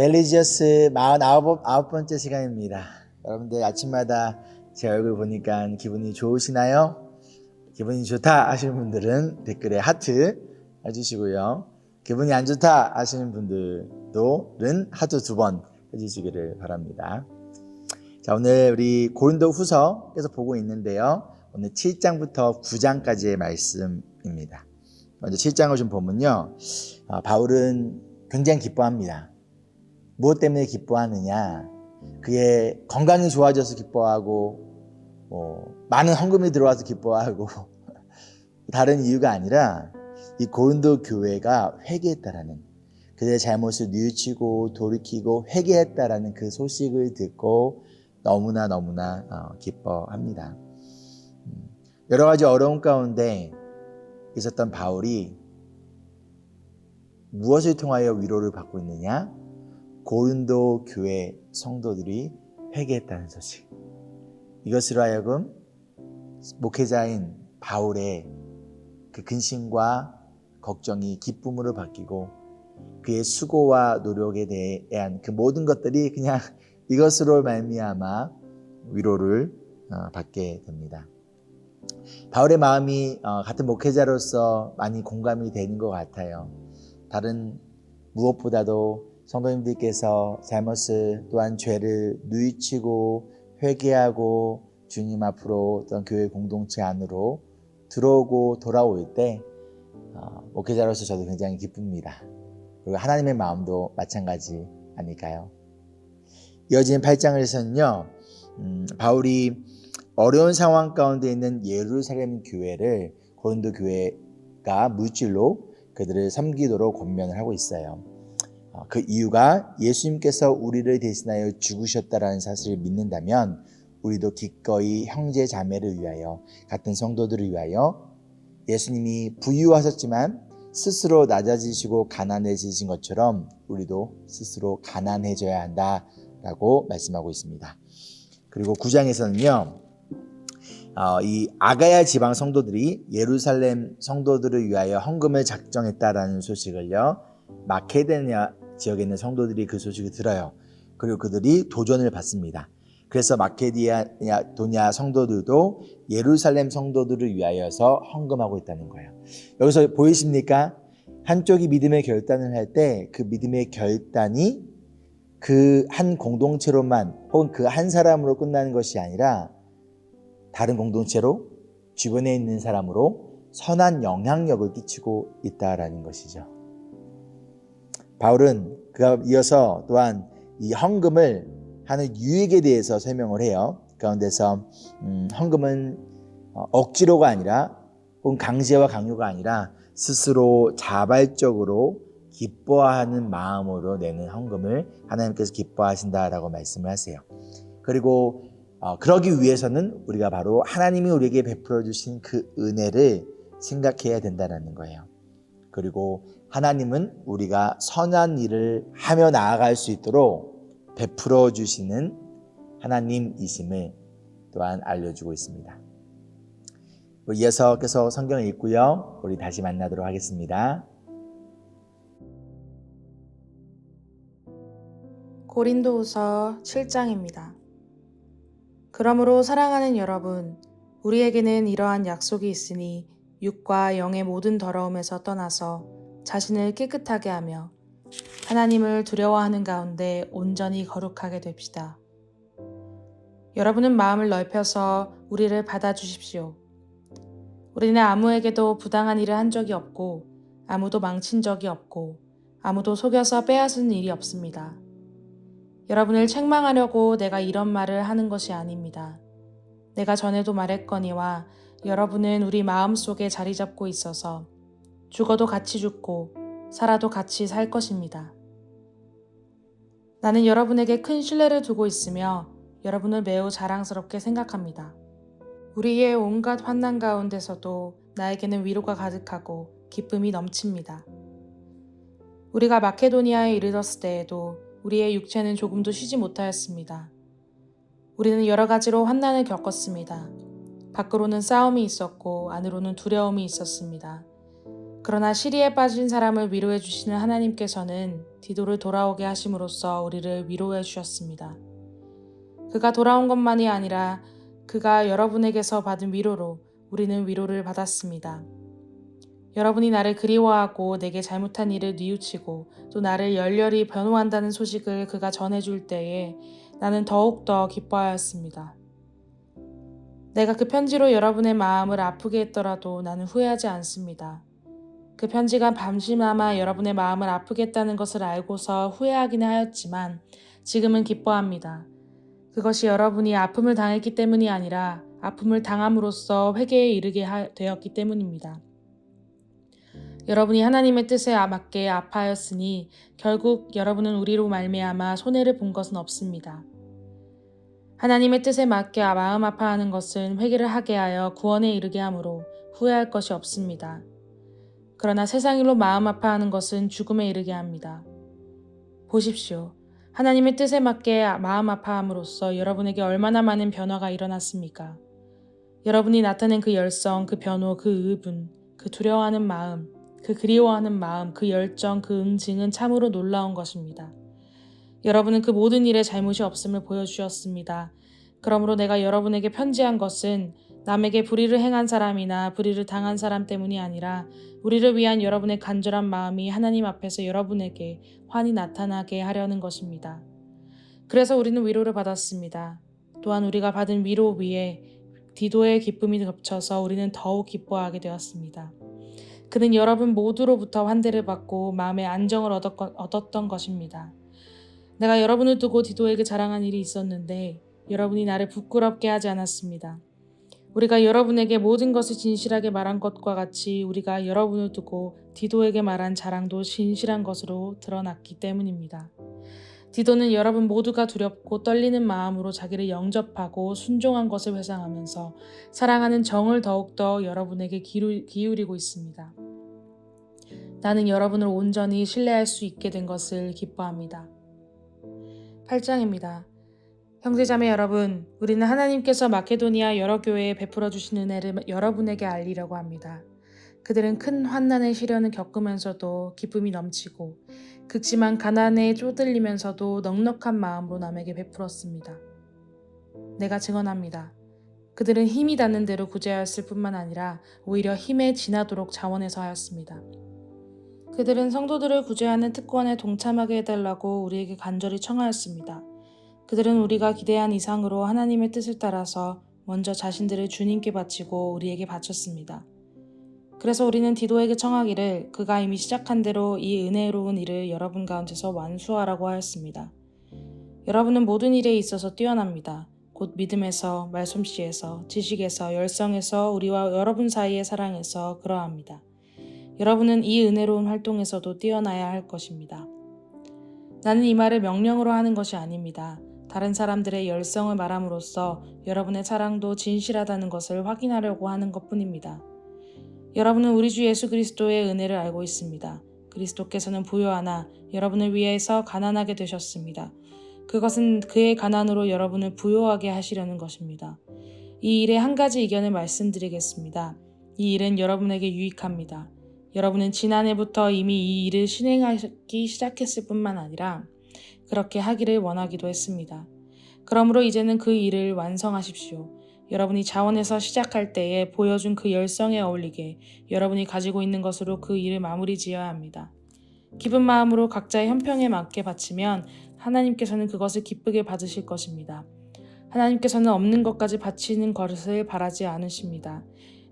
렐리지어스 49번째 시간입니다. 여러분들 아침마다 제 얼굴 보니까 기분이 좋으시나요? 기분이 좋다 하시는 분들은 댓글에 하트 해주시고요. 기분이 안 좋다 하시는 분들은 하트 2번 해주시기를 바랍니다. 자, 오늘 우리 고린도 후서 계속 보고 있는데요. 오늘 7장부터 9장까지의 말씀입니다. 먼저 7장을 좀 보면요. 바울은 굉장히 기뻐합니다. 무엇 때문에 기뻐하느냐? 그의 건강이 좋아져서 기뻐하고 많은 헌금이 들어와서 기뻐하고 다른 이유가 아니라 이 고린도 교회가 회개했다라는, 그들의 잘못을 뉘우치고 돌이키고 회개했다라는 그 소식을 듣고 너무나 기뻐합니다. 여러 가지 어려움 가운데 있었던 바울이 무엇을 통하여 위로를 받고 있느냐? 고린도 교회 성도들이 회개했다는 소식. 이것으로 하여금 목회자인 바울의 그 근심과 걱정이 기쁨으로 바뀌고 그의 수고와 노력에 대한 그 모든 것들이 그냥 이것으로 말미암아 위로를 받게 됩니다. 바울의 마음이 같은 목회자로서 많이 공감이 되는 것 같아요. 다른 무엇보다도 성도님들께서 잘못을 또한 죄를 뉘우치고 회개하고 주님 앞으로 어떤 교회 공동체 안으로 들어오고 돌아올 때 목회자로서 저도 굉장히 기쁩니다. 그리고 하나님의 마음도 마찬가지 아닐까요? 이어지는 8장에서는요, 바울이 어려운 상황 가운데 있는 예루살렘 교회를 고린도 교회가 물질로 그들을 섬기도록 권면을 하고 있어요. 그 이유가 예수님께서 우리를 대신하여 죽으셨다라는 사실을 믿는다면 우리도 기꺼이 형제 자매를 위하여, 같은 성도들을 위하여 예수님이 부유하셨지만 스스로 낮아지시고 가난해지신 것처럼 우리도 스스로 가난해져야 한다라고 말씀하고 있습니다. 그리고 9장에서는요, 이 아가야 지방 성도들이 예루살렘 성도들을 위하여 헌금을 작정했다라는 소식을요, 마케도냐 지역에 있는 성도들이 그 소식을 들어요. 그리고 그들이 도전을 받습니다. 그래서 마케도냐 성도들도 예루살렘 성도들을 위하여서 헌금하고 있다는 거예요. 여기서 보이십니까? 한쪽이 믿음의 결단을 할 때 그 믿음의 결단이 그 한 공동체로만 혹은 그 한 사람으로 끝나는 것이 아니라 다른 공동체로, 주변에 있는 사람으로 선한 영향력을 끼치고 있다라는 것이죠. 바울은 그가 이어서 또한 이 헌금을 하는 유익에 대해서 설명을 해요. 가운데서 헌금은 억지로가 아니라 혹은 강제와 강요가 아니라 스스로 자발적으로 기뻐하는 마음으로 내는 헌금을 하나님께서 기뻐하신다라고 말씀을 하세요. 그리고 그러기 위해서는 우리가 바로 하나님이 우리에게 베풀어 주신 그 은혜를 생각해야 된다는 거예요. 그리고 하나님은 우리가 선한 일을 하며 나아갈 수 있도록 베풀어 주시는 하나님이심을 또한 알려주고 있습니다. 이어서 계속 성경을 읽고요, 우리 다시 만나도록 하겠습니다. 고린도후서 7장입니다. 그러므로 사랑하는 여러분, 우리에게는 이러한 약속이 있으니 육과 영의 모든 더러움에서 떠나서 자신을 깨끗하게 하며 하나님을 두려워하는 가운데 온전히 거룩하게 됩시다. 여러분은 마음을 넓혀서 우리를 받아주십시오. 우리는 아무에게도 부당한 일을 한 적이 없고 아무도 망친 적이 없고 아무도 속여서 빼앗은 일이 없습니다. 여러분을 책망하려고 내가 이런 말을 하는 것이 아닙니다. 내가 전에도 말했거니와 여러분은 우리 마음속에 자리 잡고 있어서 죽어도 같이 죽고 살아도 같이 살 것입니다. 나는 여러분에게 큰 신뢰를 두고 있으며 여러분을 매우 자랑스럽게 생각합니다. 우리의 온갖 환난 가운데서도 나에게는 위로가 가득하고 기쁨이 넘칩니다. 우리가 마케도니아에 이르렀을 때에도 우리의 육체는 조금도 쉬지 못하였습니다. 우리는 여러 가지로 환난을 겪었습니다. 밖으로는 싸움이 있었고 안으로는 두려움이 있었습니다. 그러나 시리에 빠진 사람을 위로해 주시는 하나님께서는 디도를 돌아오게 하심으로써 우리를 위로해 주셨습니다. 그가 돌아온 것만이 아니라 그가 여러분에게서 받은 위로로 우리는 위로를 받았습니다. 여러분이 나를 그리워하고 내게 잘못한 일을 뉘우치고 또 나를 열렬히 변호한다는 소식을 그가 전해줄 때에 나는 더욱더 기뻐하였습니다. 내가 그 편지로 여러분의 마음을 아프게 했더라도 나는 후회하지 않습니다. 그 편지가 잠시나마 여러분의 마음을 아프게 했다는 것을 알고서 후회하기는 하였지만 지금은 기뻐합니다. 그것이 여러분이 아픔을 당했기 때문이 아니라 아픔을 당함으로써 회개에 이르게 되었기 때문입니다. 여러분이 하나님의 뜻에 맞게 아파하였으니 결국 여러분은 우리로 말미암아 손해를 본 것은 없습니다. 하나님의 뜻에 맞게 마음 아파하는 것은 회개를 하게 하여 구원에 이르게 하므로 후회할 것이 없습니다. 그러나 세상 일로 마음 아파하는 것은 죽음에 이르게 합니다. 보십시오. 하나님의 뜻에 맞게 마음 아파함으로써 여러분에게 얼마나 많은 변화가 일어났습니까? 여러분이 나타낸 그 열성, 그 변호, 그 의분, 그 두려워하는 마음, 그 그리워하는 마음, 그 열정, 그 응징은 참으로 놀라운 것입니다. 여러분은 그 모든 일에 잘못이 없음을 보여주셨습니다. 그러므로 내가 여러분에게 편지한 것은 남에게 불의를 행한 사람이나 불의를 당한 사람 때문이 아니라 우리를 위한 여러분의 간절한 마음이 하나님 앞에서 여러분에게 환히 나타나게 하려는 것입니다. 그래서 우리는 위로를 받았습니다. 또한 우리가 받은 위로 위에 디도의 기쁨이 겹쳐서 우리는 더욱 기뻐하게 되었습니다. 그는 여러분 모두로부터 환대를 받고 마음의 안정을 얻었던 것입니다. 내가 여러분을 두고 디도에게 자랑한 일이 있었는데 여러분이 나를 부끄럽게 하지 않았습니다. 우리가 여러분에게 모든 것을 진실하게 말한 것과 같이 우리가 여러분을 두고 디도에게 말한 자랑도 진실한 것으로 드러났기 때문입니다. 디도는 여러분 모두가 두렵고 떨리는 마음으로 자기를 영접하고 순종한 것을 회상하면서 사랑하는 정을 더욱더 여러분에게 기울이고 있습니다. 나는 여러분을 온전히 신뢰할 수 있게 된 것을 기뻐합니다. 8장입니다. 형제자매 여러분, 우리는 하나님께서 마케도니아 여러 교회에 베풀어 주신 은혜를 여러분에게 알리려고 합니다. 그들은 큰 환난의 시련을 겪으면서도 기쁨이 넘치고 극심한 가난에 쪼들리면서도 넉넉한 마음으로 남에게 베풀었습니다. 내가 증언합니다. 그들은 힘이 닿는 대로 구제하였을 뿐만 아니라 오히려 힘에 지나도록 자원해서 하였습니다. 그들은 성도들을 구제하는 특권에 동참하게 해달라고 우리에게 간절히 청하였습니다. 그들은 우리가 기대한 이상으로 하나님의 뜻을 따라서 먼저 자신들을 주님께 바치고 우리에게 바쳤습니다. 그래서 우리는 디도에게 청하기를 그가 이미 시작한 대로 이 은혜로운 일을 여러분 가운데서 완수하라고 하였습니다. 여러분은 모든 일에 있어서 뛰어납니다. 곧 믿음에서, 말솜씨에서, 지식에서, 열성에서, 우리와 여러분 사이의 사랑에서 그러합니다. 여러분은 이 은혜로운 활동에서도 뛰어나야 할 것입니다. 나는 이 말을 명령으로 하는 것이 아닙니다. 다른 사람들의 열성을 말함으로써 여러분의 사랑도 진실하다는 것을 확인하려고 하는 것뿐입니다. 여러분은 우리 주 예수 그리스도의 은혜를 알고 있습니다. 그리스도께서는 부요하나 여러분을 위해서 가난하게 되셨습니다. 그것은 그의 가난으로 여러분을 부요하게 하시려는 것입니다. 이 일의 한 가지 의견을 말씀드리겠습니다. 이 일은 여러분에게 유익합니다. 여러분은 지난해부터 이미 이 일을 실행하기 시작했을 뿐만 아니라 그렇게 하기를 원하기도 했습니다. 그러므로 이제는 그 일을 완성하십시오. 여러분이 자원해서 시작할 때에 보여준 그 열성에 어울리게 여러분이 가지고 있는 것으로 그 일을 마무리 지어야 합니다. 기쁜 마음으로 각자의 형평에 맞게 바치면 하나님께서는 그것을 기쁘게 받으실 것입니다. 하나님께서는 없는 것까지 바치는 것을 바라지 않으십니다.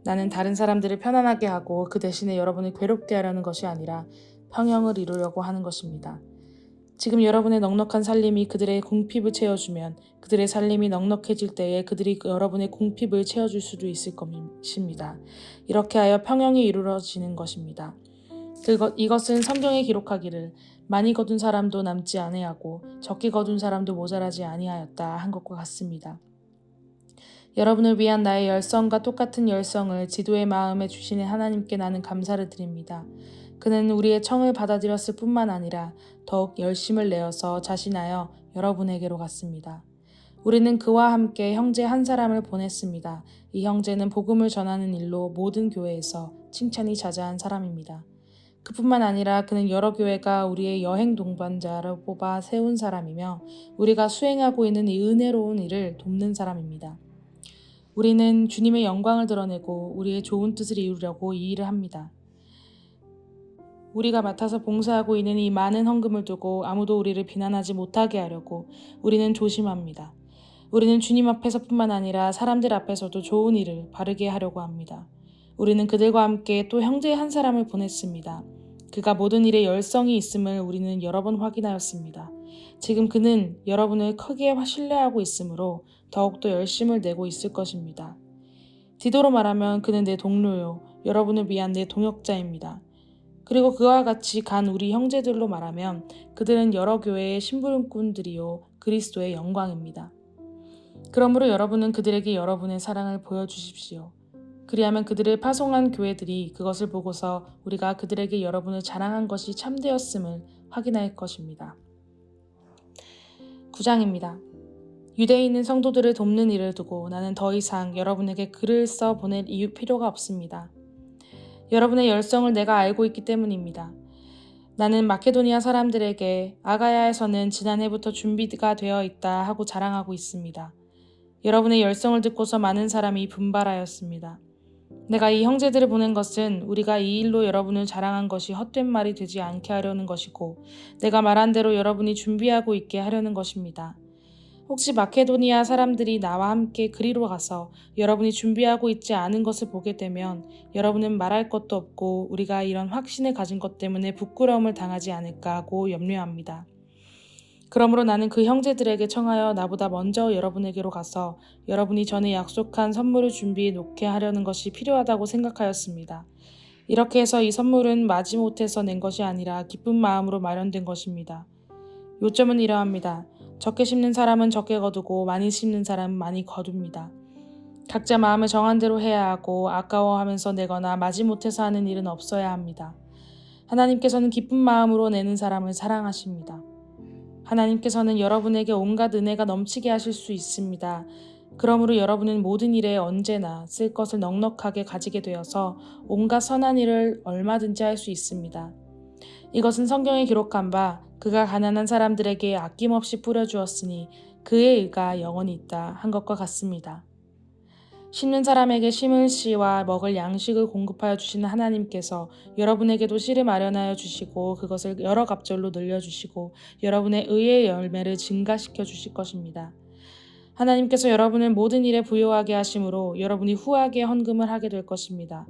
나는 다른 사람들을 편안하게 하고 그 대신에 여러분을 괴롭게 하려는 것이 아니라 평형을 이루려고 하는 것입니다. 지금 여러분의 넉넉한 살림이 그들의 궁핍을 채워주면 그들의 살림이 넉넉해질 때에 그들이 여러분의 궁핍을 채워줄 수도 있을 것입니다. 이렇게 하여 평형이 이루어지는 것입니다. 이것은 성경에 기록하기를 많이 거둔 사람도 남지 아니하고 적게 거둔 사람도 모자라지 아니하였다 한 것과 같습니다. 여러분을 위한 나의 열성과 똑같은 열성을 지도의 마음에 주시는 하나님께 나는 감사를 드립니다. 그는 우리의 청을 받아들였을 뿐만 아니라 더욱 열심을 내어서 자신하여 여러분에게로 갔습니다. 우리는 그와 함께 형제 한 사람을 보냈습니다. 이 형제는 복음을 전하는 일로 모든 교회에서 칭찬이 자자한 사람입니다. 그뿐만 아니라 그는 여러 교회가 우리의 여행 동반자로 뽑아 세운 사람이며 우리가 수행하고 있는 이 은혜로운 일을 돕는 사람입니다. 우리는 주님의 영광을 드러내고 우리의 좋은 뜻을 이루려고 이 일을 합니다. 우리가 맡아서 봉사하고 있는 이 많은 헌금을 두고 아무도 우리를 비난하지 못하게 하려고 우리는 조심합니다. 우리는 주님 앞에서뿐만 아니라 사람들 앞에서도 좋은 일을 바르게 하려고 합니다. 우리는 그들과 함께 또 형제 한 사람을 보냈습니다. 그가 모든 일에 열성이 있음을 우리는 여러 번 확인하였습니다. 지금 그는 여러분을 크게 신뢰하고 있으므로 더욱더 열심을 내고 있을 것입니다. 디도로 말하면 그는 내 동료요, 여러분을 위한 내 동역자입니다. 그리고 그와 같이 간 우리 형제들로 말하면 그들은 여러 교회의 심부름꾼들이요 그리스도의 영광입니다. 그러므로 여러분은 그들에게 여러분의 사랑을 보여주십시오. 그리하면 그들을 파송한 교회들이 그것을 보고서 우리가 그들에게 여러분을 자랑한 것이 참되었음을 확인할 것입니다. 9장입니다. 유대에 있는 성도들을 돕는 일을 두고 나는 더 이상 여러분에게 글을 써 보낼 필요가 없습니다. 여러분의 열성을 내가 알고 있기 때문입니다. 나는 마케도니아 사람들에게 아가야에서는 지난해부터 준비가 되어 있다 하고 자랑하고 있습니다. 여러분의 열성을 듣고서 많은 사람이 분발하였습니다. 내가 이 형제들을 보낸 것은 우리가 이 일로 여러분을 자랑한 것이 헛된 말이 되지 않게 하려는 것이고 내가 말한 대로 여러분이 준비하고 있게 하려는 것입니다. 혹시 마케도니아 사람들이 나와 함께 그리로 가서 여러분이 준비하고 있지 않은 것을 보게 되면 여러분은 말할 것도 없고 우리가 이런 확신을 가진 것 때문에 부끄러움을 당하지 않을까 하고 염려합니다. 그러므로 나는 그 형제들에게 청하여 나보다 먼저 여러분에게로 가서 여러분이 전에 약속한 선물을 준비해 놓게 하려는 것이 필요하다고 생각하였습니다. 이렇게 해서 이 선물은 마지못해서 낸 것이 아니라 기쁜 마음으로 마련된 것입니다. 요점은 이러합니다. 적게 심는 사람은 적게 거두고 많이 심는 사람은 많이 거둡니다. 각자 마음을 정한 대로 해야 하고 아까워하면서 내거나 마지못해서 하는 일은 없어야 합니다. 하나님께서는 기쁜 마음으로 내는 사람을 사랑하십니다. 하나님께서는 여러분에게 온갖 은혜가 넘치게 하실 수 있습니다. 그러므로 여러분은 모든 일에 언제나 쓸 것을 넉넉하게 가지게 되어서 온갖 선한 일을 얼마든지 할 수 있습니다. 이것은 성경에 기록한 바 그가 가난한 사람들에게 아낌없이 뿌려주었으니 그의 의가 영원히 있다 한 것과 같습니다. 심는 사람에게 심을 씨와 먹을 양식을 공급하여 주시는 하나님께서 여러분에게도 씨를 마련하여 주시고 그것을 여러 갑절로 늘려주시고 여러분의 의의 열매를 증가시켜 주실 것입니다. 하나님께서 여러분을 모든 일에 부요하게 하심으로 여러분이 후하게 헌금을 하게 될 것입니다.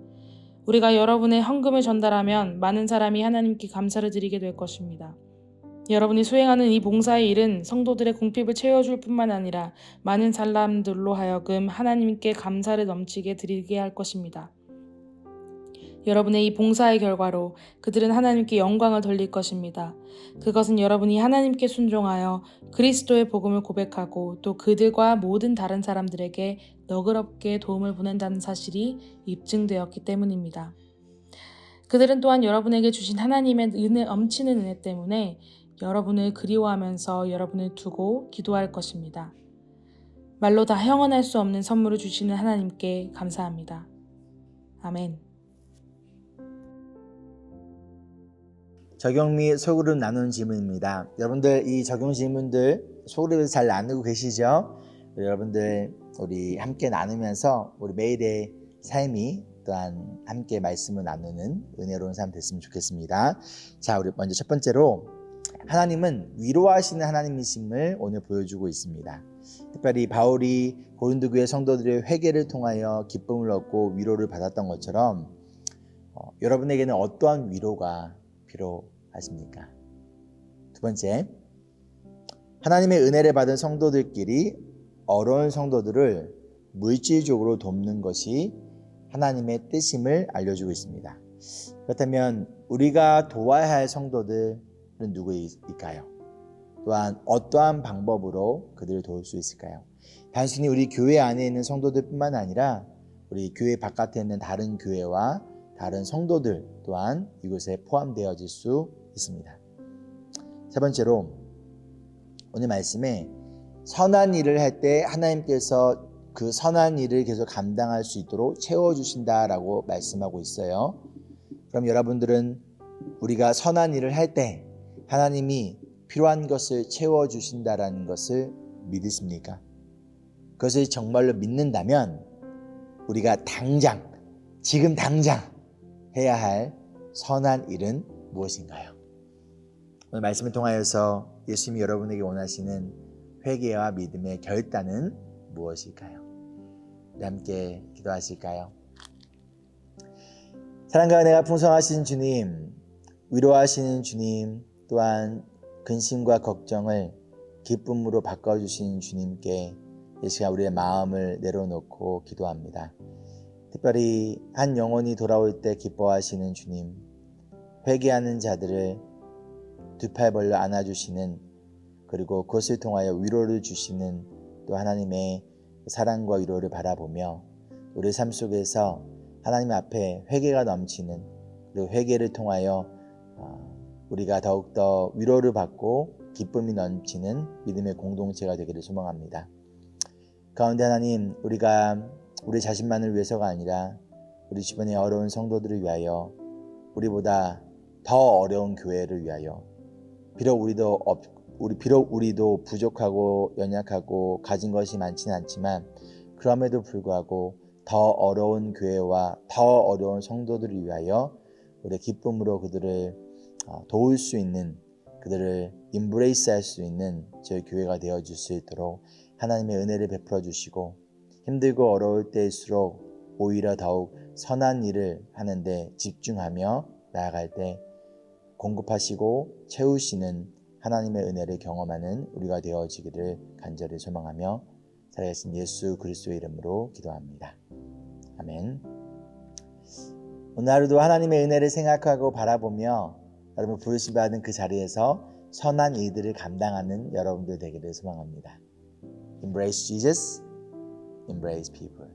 우리가 여러분의 헌금을 전달하면 많은 사람이 하나님께 감사를 드리게 될 것입니다. 여러분이 수행하는 이 봉사의 일은 성도들의 궁핍을 채워줄 뿐만 아니라 많은 사람들로 하여금 하나님께 감사를 넘치게 드리게 할 것입니다. 여러분의 이 봉사의 결과로 그들은 하나님께 영광을 돌릴 것입니다. 그것은 여러분이 하나님께 순종하여 그리스도의 복음을 고백하고 또 그들과 모든 다른 사람들에게 너그럽게 도움을 보낸다는 사실이 입증되었기 때문입니다. 그들은 또한 여러분에게 주신 하나님의 넘치는 은혜 때문에 여러분을 그리워하면서 여러분을 두고 기도할 것입니다. 말로 다 형언할 수 없는 선물을 주시는 하나님께 감사합니다. 아멘. 적용 및 소그룹 나누는 질문입니다. 여러분들 이 적용 질문들 소그룹에서 잘 나누고 계시죠? 여러분들 우리 함께 나누면서 우리 매일의 삶이 또한 함께 말씀을 나누는 은혜로운 삶 됐으면 좋겠습니다. 자, 우리 먼저 첫 번째로 하나님은 위로하시는 하나님이심을 오늘 보여주고 있습니다. 특별히 바울이 고린도 교회 성도들의 회개를 통하여 기쁨을 얻고 위로를 받았던 것처럼 여러분에게는 어떠한 위로가 필요하십니까? 두 번째, 하나님의 은혜를 받은 성도들끼리 어려운 성도들을 물질적으로 돕는 것이 하나님의 뜻임을 알려주고 있습니다. 그렇다면 우리가 도와야 할 성도들은 누구일까요? 또한 어떠한 방법으로 그들을 도울 수 있을까요? 단순히 우리 교회 안에 있는 성도들뿐만 아니라 우리 교회 바깥에 있는 다른 교회와 다른 성도들 또한 이곳에 포함되어질 수 있습니다. 세 번째로 오늘 말씀에 선한 일을 할 때 하나님께서 그 선한 일을 계속 감당할 수 있도록 채워주신다라고 말씀하고 있어요. 그럼 여러분들은 우리가 선한 일을 할 때 하나님이 필요한 것을 채워주신다라는 것을 믿으십니까? 그것을 정말로 믿는다면 우리가 지금 당장 해야 할 선한 일은 무엇인가요? 오늘 말씀을 통하여서 예수님이 여러분에게 원하시는 회개와 믿음의 결단은 무엇일까요? 우리 함께 기도하실까요? 사랑과 은혜가 풍성하신 주님, 위로하시는 주님, 또한 근심과 걱정을 기쁨으로 바꿔주신 주님께 이 시간 우리의 마음을 내려놓고 기도합니다. 특별히 한 영혼이 돌아올 때 기뻐하시는 주님, 회개하는 자들을 두 팔 벌려 안아주시는, 그리고 그것을 통하여 위로를 주시는 또 하나님의 사랑과 위로를 바라보며 우리 삶 속에서 하나님 앞에 회개가 넘치는, 그리고 회개를 통하여 우리가 더욱더 위로를 받고 기쁨이 넘치는 믿음의 공동체가 되기를 소망합니다. 가운데 하나님, 우리가 우리 자신만을 위해서가 아니라 우리 주변의 어려운 성도들을 위하여, 우리보다 더 어려운 교회를 위하여, 비록 우리도 부족하고 연약하고 가진 것이 많지는 않지만 그럼에도 불구하고 더 어려운 교회와 더 어려운 성도들을 위하여 우리 기쁨으로 그들을 도울 수 있는, 그들을 임브레이스할 수 있는 저희 교회가 되어줄 수 있도록 하나님의 은혜를 베풀어 주시고, 힘들고 어려울 때일수록 오히려 더욱 선한 일을 하는데 집중하며 나아갈 때 공급하시고 채우시는 하나님의 은혜를 경험하는 우리가 되어지기를 간절히 소망하며 살아계신 예수 그리스도의 이름으로 기도합니다. 아멘. 오늘 하루도 하나님의 은혜를 생각하고 바라보며 여러분 부르심 받은 그 자리에서 선한 일들을 감당하는 여러분들 되기를 소망합니다. Embrace Jesus, embrace people.